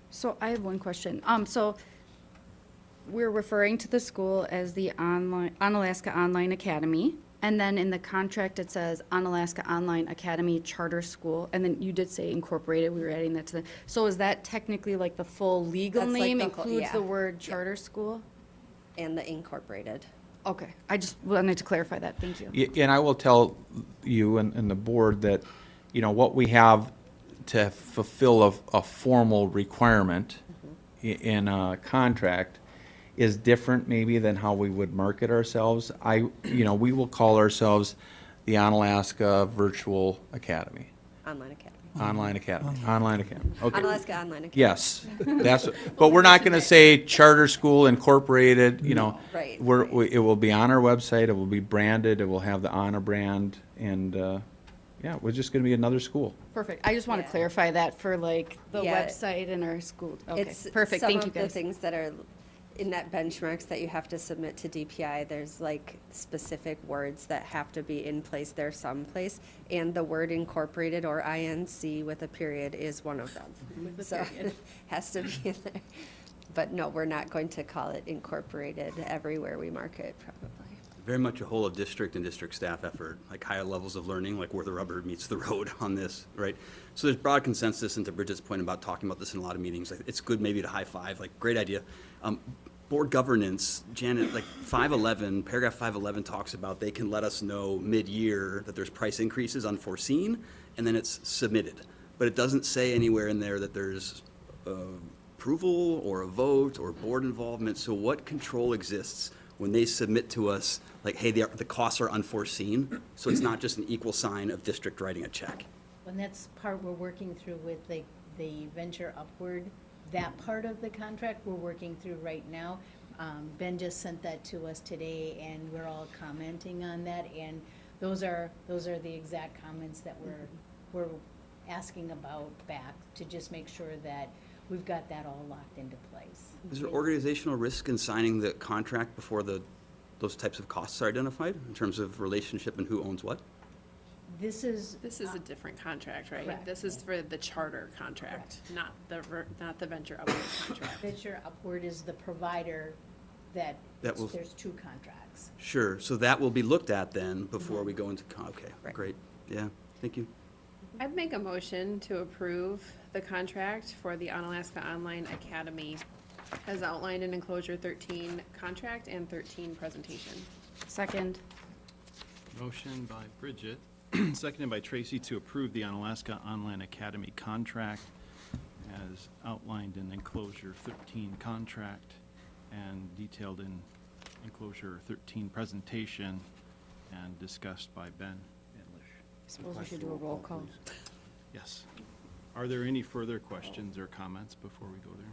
So I have one question. So we're referring to the school as the Onalaska Online Academy. And then in the contract, it says Onalaska Online Academy Charter School. And then you did say incorporated, we were adding that to the, so is that technically like the full legal That's like name the includes yeah. the word charter school? And the incorporated. Okay, I just wanted to clarify that, thank you. And I will tell you and the board that, what we have to fulfill a formal requirement in a contract is different maybe than how we would market ourselves. We will call ourselves the Onalaska Virtual Academy. Online Academy. Online Academy. Online Academy. Okay. Onalaska Online Academy. Yes, but we're not going to say Charter School Incorporated. Right, It will be on our website. It will be branded. It will have the Honor brand, and we're just going to be another school. Perfect, I just want to clarify that for like the Yeah. website and our school. Okay, It's perfect, some thank you of the guys. things that are in that benchmarks that you have to submit to DPI. There's like specific words that have to be in place there someplace, and the word incorporated or INC with a period is one of them. With a So period. has to be in there. But no, we're not going to call it incorporated everywhere we market, probably. Very much a whole of district and district staff effort, like higher levels of learning, like where the rubber meets the road on this, right? So there's broad consensus, and to Bridget's point about talking about this in a lot of meetings, like it's good maybe to high five, like great idea. Board governance, Janet, like 511, paragraph 511 talks about they can let us know mid-year that there's price increases unforeseen, and then it's submitted. But it doesn't say anywhere in there that there's approval or a vote or board involvement. So what control exists when they submit to us, like, hey, the costs are unforeseen, so it's not just an equal sign of district writing a check? And that's part we're working through with the Venture Upward. That part of the contract we're working through right now. Ben just sent that to us today, and we're all commenting on that. And those are the exact comments that we're asking about back to just make sure that we've got that all locked into place. Is there organizational risk in signing the contract before those types of costs are identified in terms of relationship and who owns what? This is a different contract, right? Correct. This is for the charter contract, not the Venture Upward contract. Venture Upward is the provider that there's two contracts. Sure, so that will be looked at then before we go into, okay, great, yeah, thank you. I'd make a motion to approve the contract for the Onalaska Online Academy as outlined in enclosure 13 contract and 13 presentation. Second. Motion by Bridget, seconded by Tracy to approve the Onalaska Online Academy contract as outlined in enclosure 13 contract and detailed in enclosure 13 presentation and discussed by Ben English. Suppose we should do a roll call. Yes. Are there any further questions or comments before we go there?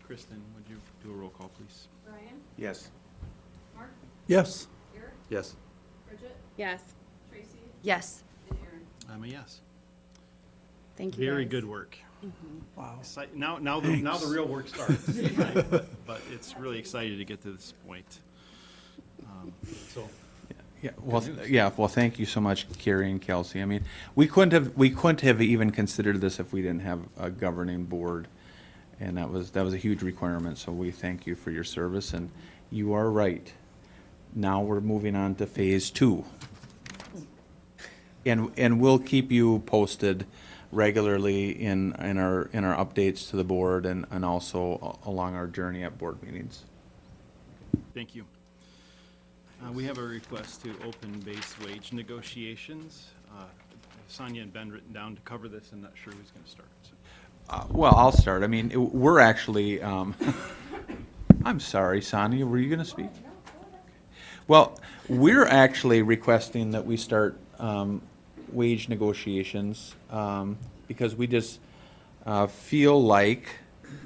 Kristen, would you do a roll call, please? Brian? Yes. Mark? Yes. Eric? Yes. Bridget? Yes. Tracy? Yes. And Aaron? I'm a yes. Thank you, Very guys. good work. Wow. Now the real work starts. But it's really exciting to get to this point. So Yeah, well, thank you so much, Carrie and Kelsey. I mean, we couldn't have even considered this if we didn't have a governing board. And that was a huge requirement, so we thank you for your service, and you are right. Now we're moving on to phase 2. And we'll keep you posted regularly in our updates to the board and also along our journey at board meetings. Thank you. We have a request to open base wage negotiations. Sonia and Ben written down to cover this. I'm not sure who's going to start. So. Well, I'll start. I mean, we're actually, I'm sorry, Sonia, were you going to speak? Well, we're actually requesting that we start wage negotiations because we just feel like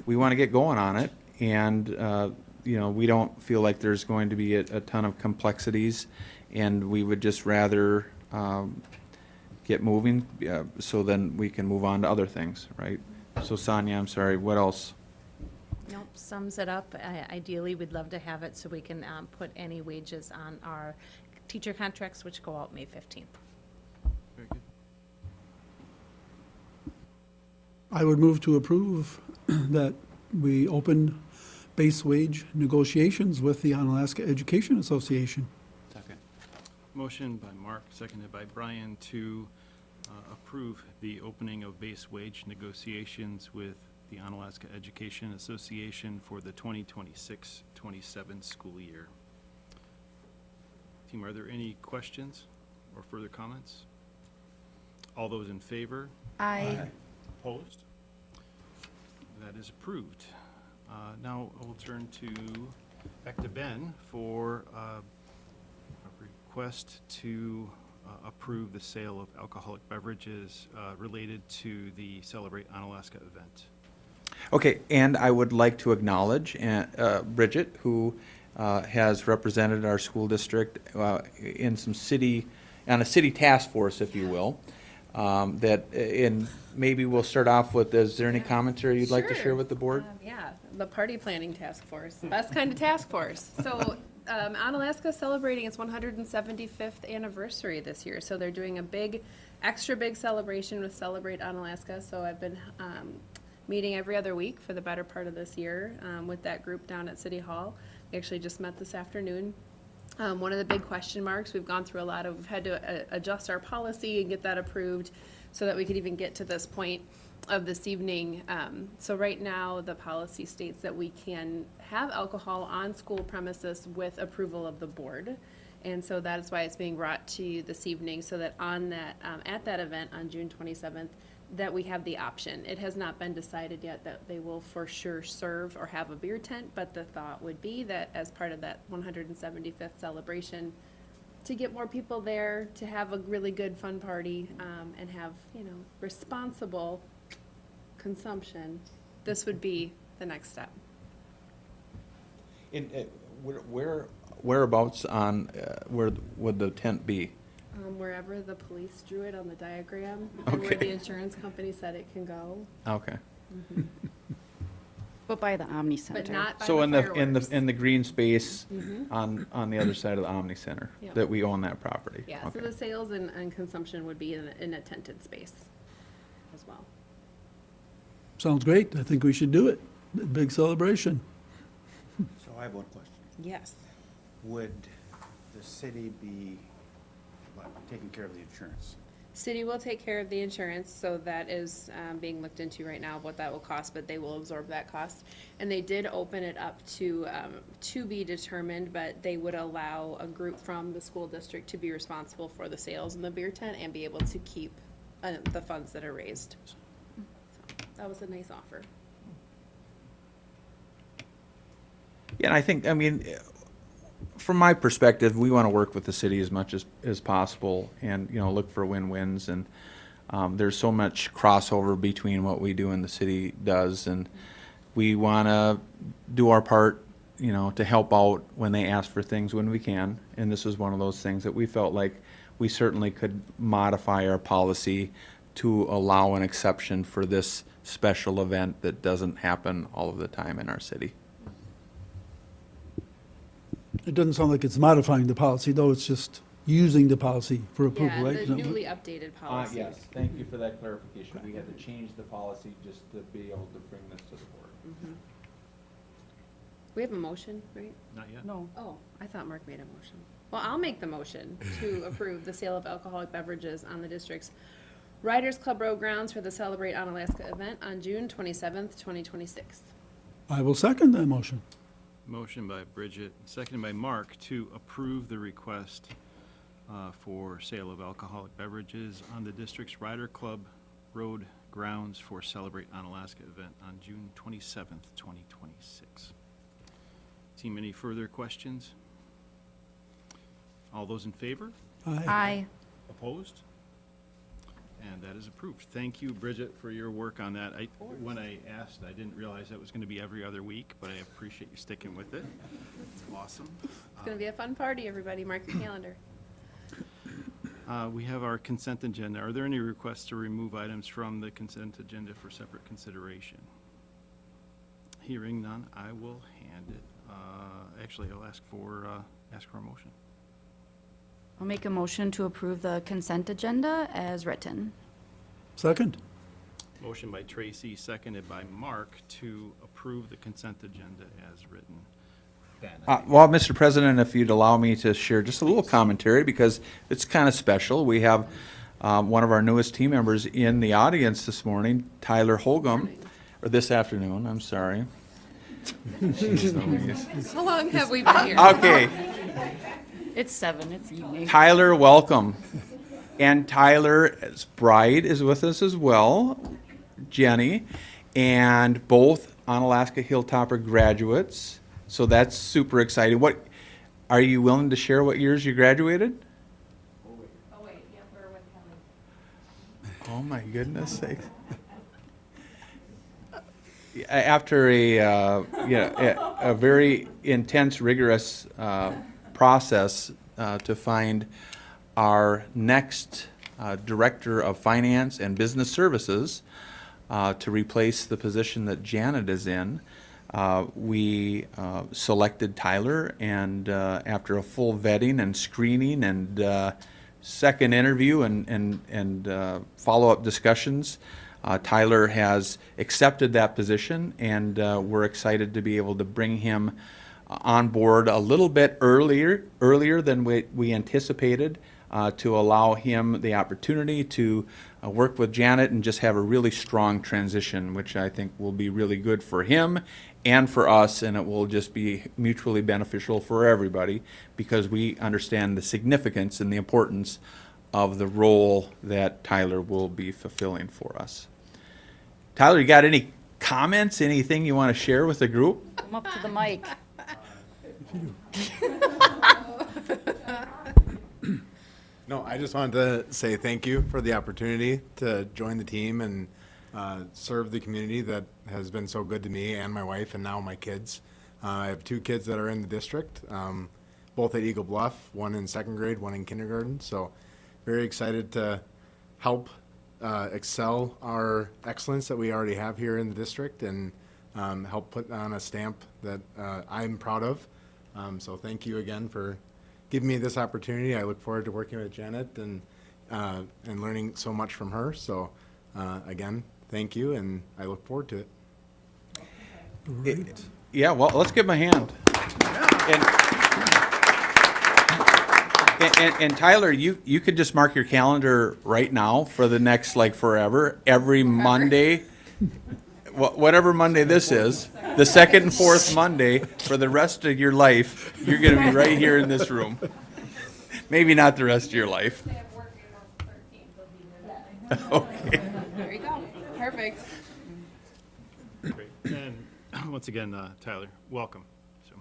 we want to get going on it, and we don't feel like there's going to be a ton of complexities, and we would just rather get moving so then we can move on to other things, right? So Sonia, I'm sorry, what else? Nope, sums it up. Ideally, we'd love to have it so we can put any wages on our teacher contracts, which go out May 15th. Very good. I would move to approve that we open base wage negotiations with the Onalaska Education Association. Second. Motion by Mark, seconded by Brian to approve the opening of base wage negotiations with the Onalaska Education Association for the 2026-27 school year. Team, are there any questions or further comments? All those in favor? Aye. Opposed? That is approved. Now I will turn back to Ben for a request to approve the sale of alcoholic beverages related to the Celebrate Onalaska event. Okay, and I would like to acknowledge Bridget, who has represented our school district in on a city task force, if you will. Maybe we'll start off with, is there any commentary you'd like to share with the board? Yeah, the party planning task force, best kind of task force. So Onalaska is celebrating its 175th anniversary this year, so they're doing a extra big celebration with Celebrate Onalaska. So I've been meeting every other week for the better part of this year with that group down at City Hall. We actually just met this afternoon. One of the big question marks, we've had to adjust our policy and get that approved so that we could even get to this point of this evening. So right now, the policy states that we can have alcohol on school premises with approval of the board. And so that is why it's being brought to you this evening, so that at that event on June 27th, that we have the option. It has not been decided yet that they will for sure serve or have a beer tent, but the thought would be that as part of that 175th celebration, to get more people there, to have a really good fun party, and have, responsible consumption, this would be the next step. Whereabouts on, where would the tent be? Wherever the police drew it on the diagram, and where the insurance company said it can go. Okay. Mm-hmm. But by the Omni Center. But not by So the in the fireworks. green space Mhm. on the other side of the Omni Center, Yep. that we own that property? Yeah, Okay. so the sales and consumption would be in a tented space as well. Sounds great. I think we should do it. Big celebration. So I have one question. Yes. Would the city be taking care of the insurance? City will take care of the insurance, so that is being looked into right now, what that will cost, but they will absorb that cost. And they did open it up to be determined, but they would allow a group from the school district to be responsible for the sales in the beer tent and be able to keep the funds that are raised. So that was a nice offer. Yeah, and I think, from my perspective, we want to work with the city as much as possible and, look for win-wins. And there's so much crossover between what we do and the city does. And we want to do our part, to help out when they ask for things when we can. And this is one of those things that we felt like we certainly could modify our policy to allow an exception for this special event that doesn't happen all of the time in our city. It doesn't sound like it's modifying the policy, though. It's just using the policy for approval, Yeah, right? the newly updated policy. Yes, thank you for that clarification. We had to change the policy just to be able to bring this to the board. Mhm. We have a motion, right? Not yet. No. Oh, I thought Mark made a motion. Well, I'll make the motion to approve the sale of alcoholic beverages on the district's Riders Club Road grounds for the Celebrate Onalaska event on June 27th, 2026. I will second that motion. Motion by Bridget, seconded by Mark to approve the request for sale of alcoholic beverages on the district's Ryder Club Road grounds for Celebrate Onalaska event on June 27th, 2026. Team, any further questions? All those in favor? Aye. Opposed? And that is approved. Thank you, Bridget, for your work on that. When I asked, I didn't realize that was going to be every other week, but I appreciate you sticking with it. It's awesome. It's gonna be a fun party, everybody. Mark your calendar. We have our consent agenda. Are there any requests to remove items from the consent agenda for separate consideration? Hearing none, I will hand it. Actually, I'll ask for a motion. I'll make a motion to approve the consent agenda as written. Second. Motion by Tracy, seconded by Mark to approve the consent agenda as written. Ben, Well, Mr. President, if you'd allow me to share just a little commentary, because it's kind of special. We have one of our newest team members in the audience this morning, Tyler Holcomb, or this afternoon, I'm sorry. How long have we been here? Okay, It's 7, it's evening. Tyler, welcome. And Tyler's bride is with us as well, Jenny, and both Onalaska Hilltopper graduates. So that's super exciting. What, are you willing to share what years you graduated? Oh my goodness sakes. After a very intense, rigorous process to find our next Director of Finance and Business Services to replace the position that Janet is in, we selected Tyler, and after a full vetting and screening and second interview and follow-up discussions, Tyler has accepted that position, and we're excited to be able to bring him on board a little bit earlier than we anticipated, to allow him the opportunity to work with Janet and just have a really strong transition, which I think will be really good for him and for us, and it will just be mutually beneficial for everybody, because we understand the significance and the importance of the role that Tyler will be fulfilling for us. Tyler, you got any comments, anything you want to share with the group? Come up to the mic. No, I just wanted to say thank you for the opportunity to join the team and serve the community that has been so good to me and my wife and now my kids. I have 2 kids that are in the district, both at Eagle Bluff, one in 2nd grade, one in kindergarten. So very excited to help excel our excellence that we already have here in the district and help put on a stamp that I'm proud of. So thank you again for giving me this opportunity. I look forward to working with Janet and learning so much from her. So again, thank you, and I look forward to it. Yeah, well, let's give him a hand. And Tyler, you could just mark your calendar right now for the next, like, forever, every Monday, whatever Monday this is, the 2nd and 4th Monday, for the rest of your life, you're going to be right here in this room. Maybe not the rest of your life. Okay. There you go. Perfect. Great. And once again, Tyler, welcome. So,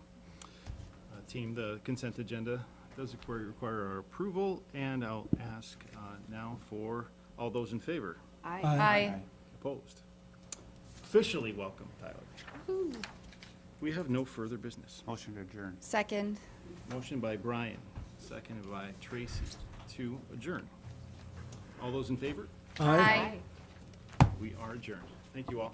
team, the consent agenda does require our approval, and I'll ask now for all those in favor. Aye. Opposed? Officially welcome, Tyler. We have no further business. Motion to adjourn. Second. Motion by Brian, seconded by Tracy to adjourn. All those in favor? Aye. We are adjourned. Thank you all.